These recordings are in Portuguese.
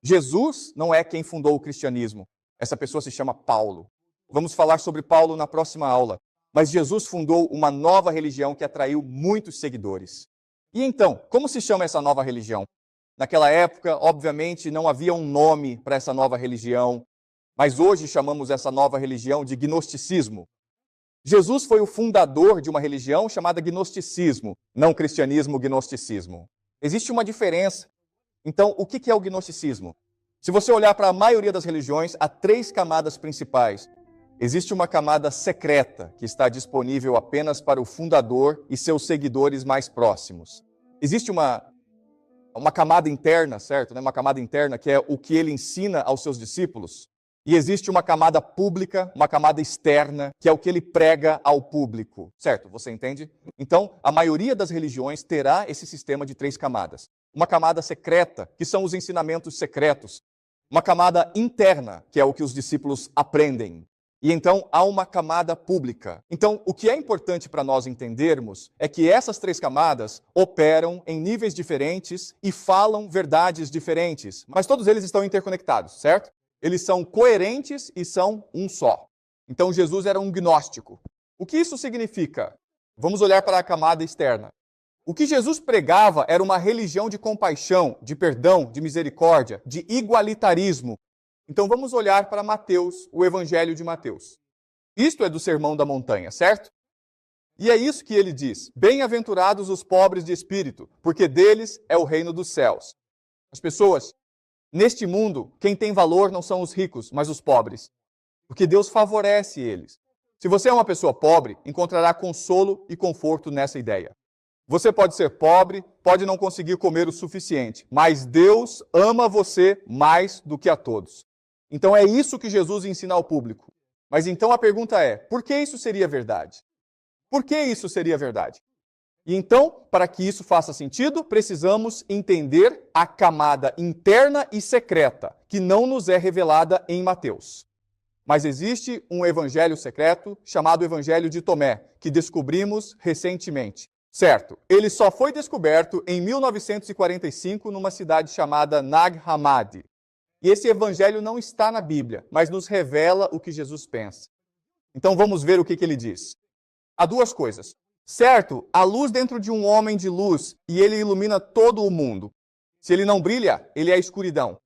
Jesus não é quem fundou o cristianismo. Essa pessoa se chama Paulo. Vamos falar sobre Paulo na próxima aula. Mas Jesus fundou uma nova religião que atraiu muitos seguidores. E então, como se chama essa nova religião? Naquela época, obviamente, não havia um nome para essa nova religião, mas hoje chamamos essa nova religião de gnosticismo. Jesus foi o fundador de uma religião chamada gnosticismo, não cristianismo, gnosticismo. Existe uma diferença. Então, o que é o gnosticismo? Se você olhar para a maioria das religiões, há 3 camadas principais. Existe uma camada secreta, que está disponível apenas para o fundador e seus seguidores mais próximos. Existe uma camada interna, certo? Uma camada interna que é o que ele ensina aos seus discípulos. E existe uma camada pública, uma camada externa, que é o que ele prega ao público. Certo? Você entende? Então, a maioria das religiões terá esse sistema de 3 camadas. Uma camada secreta, que são os ensinamentos secretos. Uma camada interna, que é o que os discípulos aprendem. E então há uma camada pública. Então, o que é importante para nós entendermos é que essas 3 camadas operam em níveis diferentes e falam verdades diferentes. Mas todos eles estão interconectados, certo? Eles são coerentes e são um só. Então, Jesus era um gnóstico. O que isso significa? Vamos olhar para a camada externa. O que Jesus pregava era uma religião de compaixão, de perdão, de misericórdia, de igualitarismo. Então vamos olhar para Mateus, o Evangelho de Mateus. Isto é do Sermão da Montanha, certo? E é isso que ele diz: bem-aventurados os pobres de espírito, porque deles é o reino dos céus. As pessoas, neste mundo, quem tem valor não são os ricos, mas os pobres, porque Deus favorece eles. Se você é uma pessoa pobre, encontrará consolo e conforto nessa ideia. Você pode ser pobre, pode não conseguir comer o suficiente, mas Deus ama você mais do que a todos. Então é isso que Jesus ensina ao público. Mas então a pergunta é, por que isso seria verdade? Por que isso seria verdade? E então, para que isso faça sentido, precisamos entender a camada interna e secreta, que não nos é revelada em Mateus. Mas existe um evangelho secreto chamado Evangelho de Tomé, que descobrimos recentemente. Certo, ele só foi descoberto em 1945 numa cidade chamada Nag Hammadi. E esse evangelho não está na Bíblia, mas nos revela o que Jesus pensa. Então vamos ver o que ele diz. Há 2 coisas. Certo, há luz dentro de um homem de luz e ele ilumina todo o mundo. Se ele não brilha, ele é escuridão.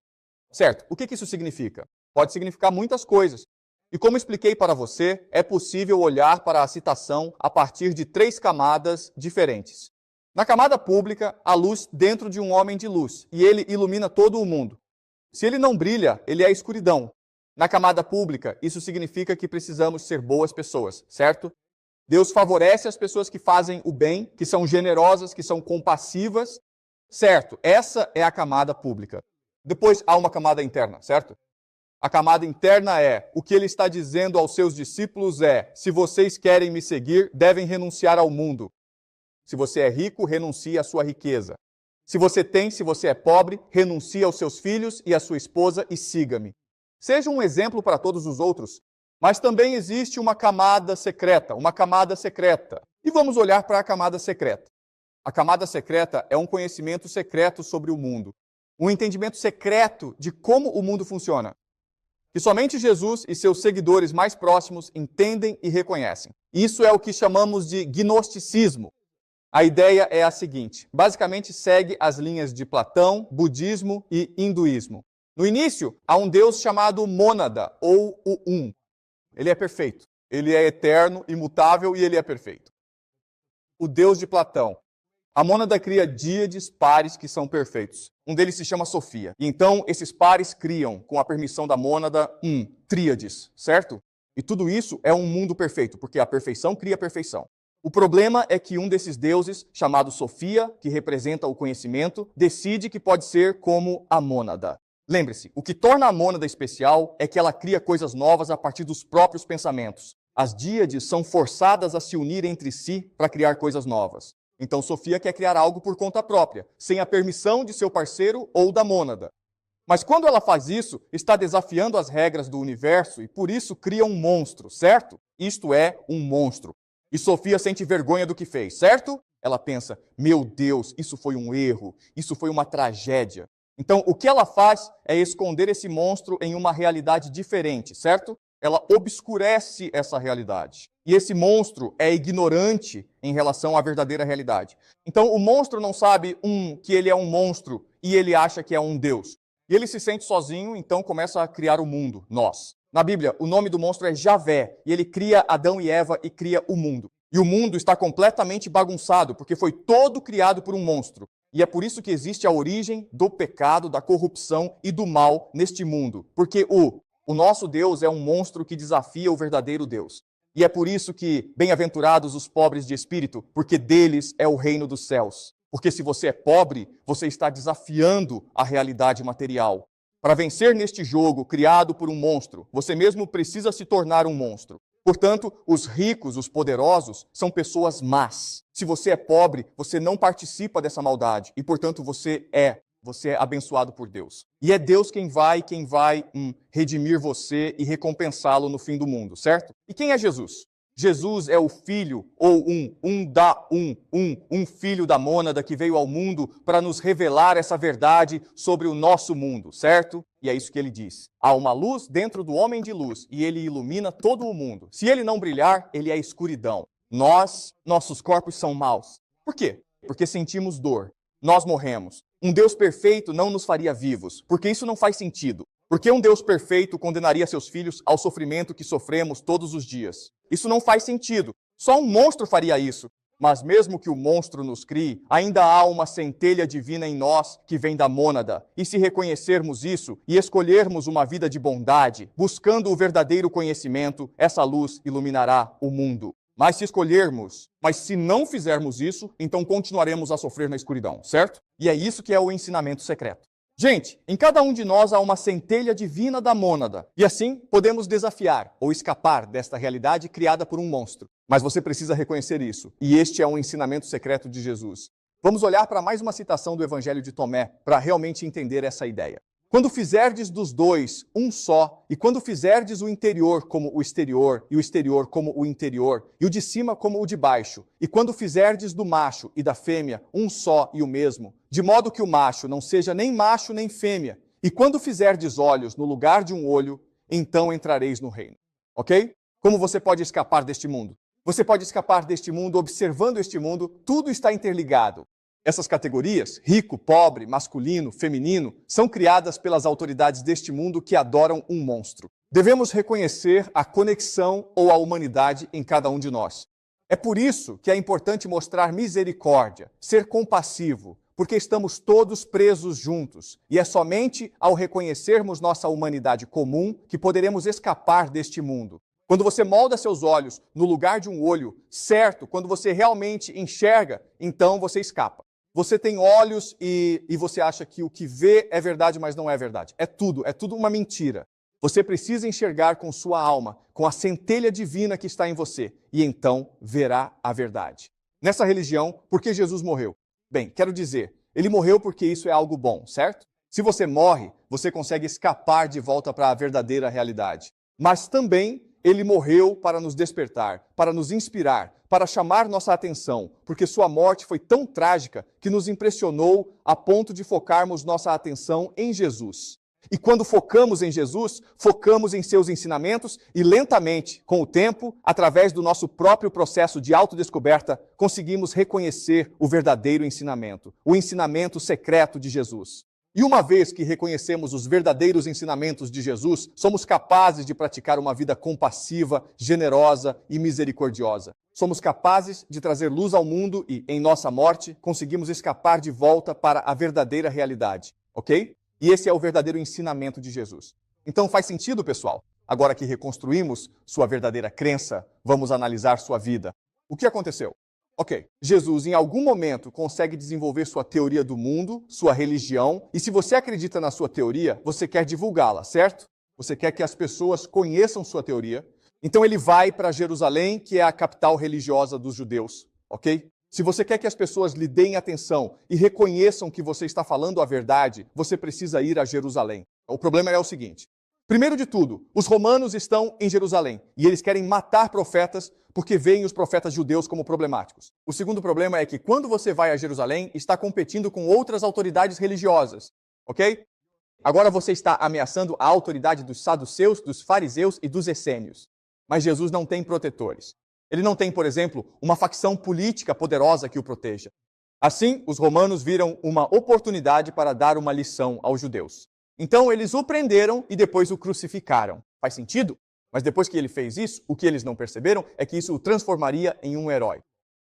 Certo, o que isso significa? Pode significar muitas coisas. E como expliquei para você, é possível olhar para a citação a partir de 3 camadas diferentes. Na camada pública, há luz dentro de um homem de luz, e ele ilumina todo o mundo. Se ele não brilha, ele é escuridão. Na camada pública, isso significa que precisamos ser boas pessoas, certo? Deus favorece as pessoas que fazem o bem, que são generosas, que são compassivas, certo? Essa é a camada pública. Depois há uma camada interna, certo? A camada interna é, o que ele está dizendo aos seus discípulos é, se vocês querem me seguir, devem renunciar ao mundo. Se você é rico, renuncie à sua riqueza. Se você é pobre, renuncie aos seus filhos e à sua esposa e siga-me. Seja um exemplo para todos os outros. Mas também existe uma camada secreta, E vamos olhar para a camada secreta. A camada secreta é um conhecimento secreto sobre o mundo. Um entendimento secreto de como o mundo funciona. Que somente Jesus e seus seguidores mais próximos entendem e reconhecem. Isso é o que chamamos de gnosticismo. A ideia é a seguinte, basicamente segue as linhas de Platão, budismo e hinduísmo. No início, há um Deus chamado Mônada, ou o Um. Ele é perfeito, ele é eterno, imutável e ele é perfeito. O Deus de Platão. A Mônada cria díades pares que são perfeitos. Um deles se chama Sofia. E então, esses pares criam, com a permissão da Mônada, tríades, certo? E tudo isso é um mundo perfeito, porque a perfeição cria a perfeição. O problema é que um desses deuses, chamado Sofia, que representa o conhecimento, decide que pode ser como a Mônada. Lembre-se, o que torna a Mônada especial é que ela cria coisas novas a partir dos próprios pensamentos. As díades são forçadas a se unir entre si para criar coisas novas. Então Sofia quer criar algo por conta própria, sem a permissão de seu parceiro ou da Mônada. Mas quando ela faz isso, está desafiando as regras do universo e por isso cria um monstro, certo? Isto é, um monstro. E Sofia sente vergonha do que fez, certo? Ela pensa, meu Deus, isso foi um erro, isso foi uma tragédia. Então, o que ela faz é esconder esse monstro em uma realidade diferente, certo? Ela obscurece essa realidade. E esse monstro é ignorante em relação à verdadeira realidade. Então, o monstro não sabe, que ele é um monstro e ele acha que é um Deus. E ele se sente sozinho, então começa a criar o mundo, nós. Na Bíblia, o nome do monstro é Javé, e ele cria Adão e Eva e cria o mundo. E o mundo está completamente bagunçado, porque foi todo criado por um monstro. E é por isso que existe a origem do pecado, da corrupção e do mal neste mundo. Porque o nosso Deus é um monstro que desafia o verdadeiro Deus. E é por isso que bem-aventurados os pobres de espírito, porque deles é o reino dos céus. Porque se você é pobre, você está desafiando a realidade material. Para vencer neste jogo criado por um monstro, você mesmo precisa se tornar um monstro. Portanto, os ricos, os poderosos, são pessoas más. Se você é pobre, você não participa dessa maldade e, portanto, você é abençoado por Deus. E é Deus quem vai redimir você e recompensá-lo no fim do mundo, certo? E quem é Jesus? Jesus é o filho, ou um filho da mônada que veio ao mundo para nos revelar essa verdade sobre o nosso mundo, certo? E é isso que ele diz. Há uma luz dentro do homem de luz e ele ilumina todo o mundo. Se ele não brilhar, ele é escuridão. Nossos corpos são maus. Por quê? Porque sentimos dor. Nós morremos. Um Deus perfeito não nos faria vivos, porque isso não faz sentido. Porque um Deus perfeito condenaria seus filhos ao sofrimento que sofremos todos os dias? Isso não faz sentido. Só um monstro faria isso. Mas mesmo que o monstro nos crie, ainda há uma centelha divina em nós que vem da mônada. E se reconhecermos isso e escolhermos uma vida de bondade, buscando o verdadeiro conhecimento, essa luz iluminará o mundo. Mas se não fizermos isso, então continuaremos a sofrer na escuridão, certo? E é isso que é o ensinamento secreto. Gente, em cada um de nós há uma centelha divina da mônada. E assim, podemos desafiar ou escapar desta realidade criada por um monstro. Mas você precisa reconhecer isso. E este é um ensinamento secreto de Jesus. Vamos olhar para mais uma citação do Evangelho de Tomé para realmente entender essa ideia. Quando fizerdes dos dois um só, e quando fizerdes o interior como o exterior, e o exterior como o interior, e o de cima como o de baixo, e quando fizerdes do macho e da fêmea um só e o mesmo, de modo que o macho não seja nem macho nem fêmea, e quando fizerdes olhos no lugar de um olho, então entrareis no reino. Ok? Como você pode escapar deste mundo? Você pode escapar deste mundo observando este mundo, tudo está interligado. Essas categorias, rico, pobre, masculino, feminino, são criadas pelas autoridades deste mundo que adoram um monstro. Devemos reconhecer a conexão ou a humanidade em cada um de nós. É por isso que é importante mostrar misericórdia, ser compassivo, porque estamos todos presos juntos. E é somente ao reconhecermos nossa humanidade comum que poderemos escapar deste mundo. Quando você molda seus olhos no lugar de um olho certo, quando você realmente enxerga, então você escapa. Você tem olhos e você acha que o que vê é verdade, mas não é verdade. É tudo uma mentira. Você precisa enxergar com sua alma, com a centelha divina que está em você, e então verá a verdade. Nessa religião, por que Jesus morreu? Bem, quero dizer, ele morreu porque isso é algo bom, certo? Se você morre, você consegue escapar de volta para a verdadeira realidade. Mas também ele morreu para nos despertar, para nos inspirar, para chamar nossa atenção, porque sua morte foi tão trágica que nos impressionou a ponto de focarmos nossa atenção em Jesus. E quando focamos em Jesus, focamos em seus ensinamentos e lentamente, com o tempo, através do nosso próprio processo de autodescoberta, conseguimos reconhecer o verdadeiro ensinamento, o ensinamento secreto de Jesus. E uma vez que reconhecemos os verdadeiros ensinamentos de Jesus, somos capazes de praticar uma vida compassiva, generosa e misericordiosa. Somos capazes de trazer luz ao mundo e, em nossa morte, conseguimos escapar de volta para a verdadeira realidade, ok? E esse é o verdadeiro ensinamento de Jesus. Então faz sentido, pessoal? Agora que reconstruímos sua verdadeira crença, vamos analisar sua vida. O que aconteceu? Ok, Jesus em algum momento consegue desenvolver sua teoria do mundo, sua religião, e se você acredita na sua teoria, você quer divulgá-la, certo? Você quer que as pessoas conheçam sua teoria. Então ele vai para Jerusalém, que é a capital religiosa dos judeus, ok? Se você quer que as pessoas lhe deem atenção e reconheçam que você está falando a verdade, você precisa ir a Jerusalém. O problema é o seguinte. Primeiro de tudo, os romanos estão em Jerusalém e eles querem matar profetas porque veem os profetas judeus como problemáticos. O segundo problema é que quando você vai a Jerusalém, está competindo com outras autoridades religiosas. ok? Agora você está ameaçando a autoridade dos saduceus, dos fariseus e dos essênios. Mas Jesus não tem protetores. Ele não tem, por exemplo, uma facção política poderosa que o proteja. Assim, os romanos viram uma oportunidade para dar uma lição aos judeus. Então, eles o prenderam e depois o crucificaram. Faz sentido? Mas depois que ele fez isso, o que eles não perceberam é que isso o transformaria em um herói.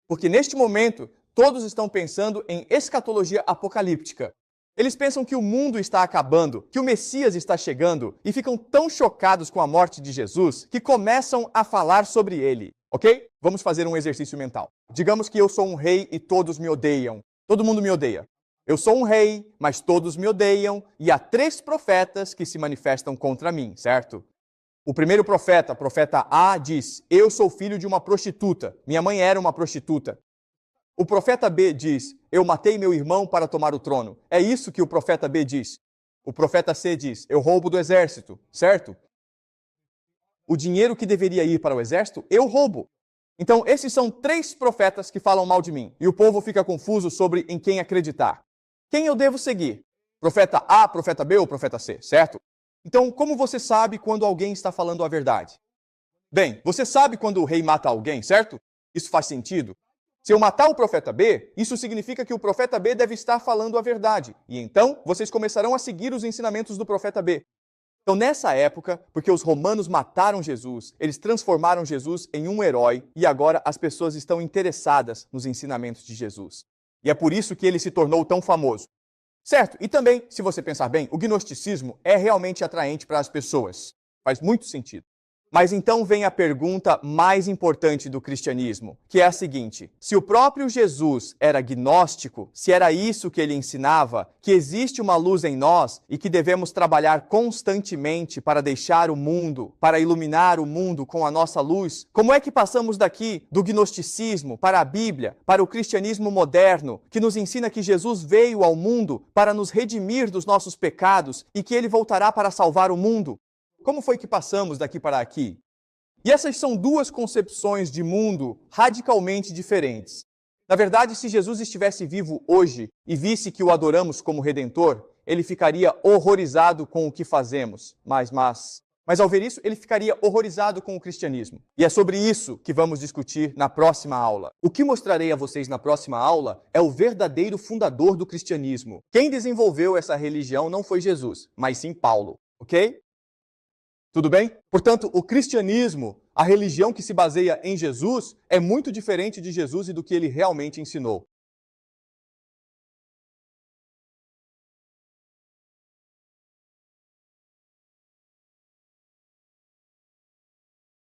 Porque neste momento, todos estão pensando em escatologia apocalíptica. Eles pensam que o mundo está acabando, que o Messias está chegando e ficam tão chocados com a morte de Jesus que começam a falar sobre ele, ok? Vamos fazer um exercício mental. Digamos que eu sou um rei e todos me odeiam. Todo mundo me odeia. Eu sou um rei, mas todos me odeiam e há 3 profetas que se manifestam contra mim, certo? O primeiro profeta, o profeta A, diz: eu sou filho de uma prostituta. Minha mãe era uma prostituta. O profeta B diz: eu matei meu irmão para tomar o trono. É isso que o profeta B diz. O profeta C diz: eu roubo do exército, certo? O dinheiro que deveria ir para o exército, eu roubo. Então, esses são 3 profetas que falam mal de mim. E o povo fica confuso sobre em quem acreditar. Quem eu devo seguir? Profeta A, profeta B ou profeta C, certo? Então, como você sabe quando alguém está falando a verdade? Bem, você sabe quando o rei mata alguém, certo? Isso faz sentido. Se eu matar o profeta B, isso significa que o profeta B deve estar falando a verdade. E então, vocês começarão a seguir os ensinamentos do profeta B. Então, nessa época, porque os romanos mataram Jesus, eles transformaram Jesus em um herói e agora as pessoas estão interessadas nos ensinamentos de Jesus. E é por isso que ele se tornou tão famoso. Certo? E também, se você pensar bem, o gnosticismo é realmente atraente para as pessoas. Faz muito sentido. Mas então vem a pergunta mais importante do cristianismo, que é a seguinte: se o próprio Jesus era gnóstico, se era isso que ele ensinava, que existe uma luz em nós e que devemos trabalhar constantemente para deixar o mundo, para iluminar o mundo com a nossa luz, como é que passamos daqui do gnosticismo para a Bíblia, para o cristianismo moderno, que nos ensina que Jesus veio ao mundo para nos redimir dos nossos pecados e que ele voltará para salvar o mundo? Como foi que passamos daqui para aqui? E essas são 2 concepções de mundo radicalmente diferentes. Na verdade, se Jesus estivesse vivo hoje e visse que o adoramos como Redentor, ele ficaria horrorizado com o que fazemos. Mas ao ver isso, ele ficaria horrorizado com o cristianismo. E é sobre isso que vamos discutir na próxima aula. O que mostrarei a vocês na próxima aula é o verdadeiro fundador do cristianismo. Quem desenvolveu essa religião não foi Jesus, mas sim Paulo, ok? Tudo bem? Portanto, o cristianismo, a religião que se baseia em Jesus, é muito diferente de Jesus e do que ele realmente ensinou.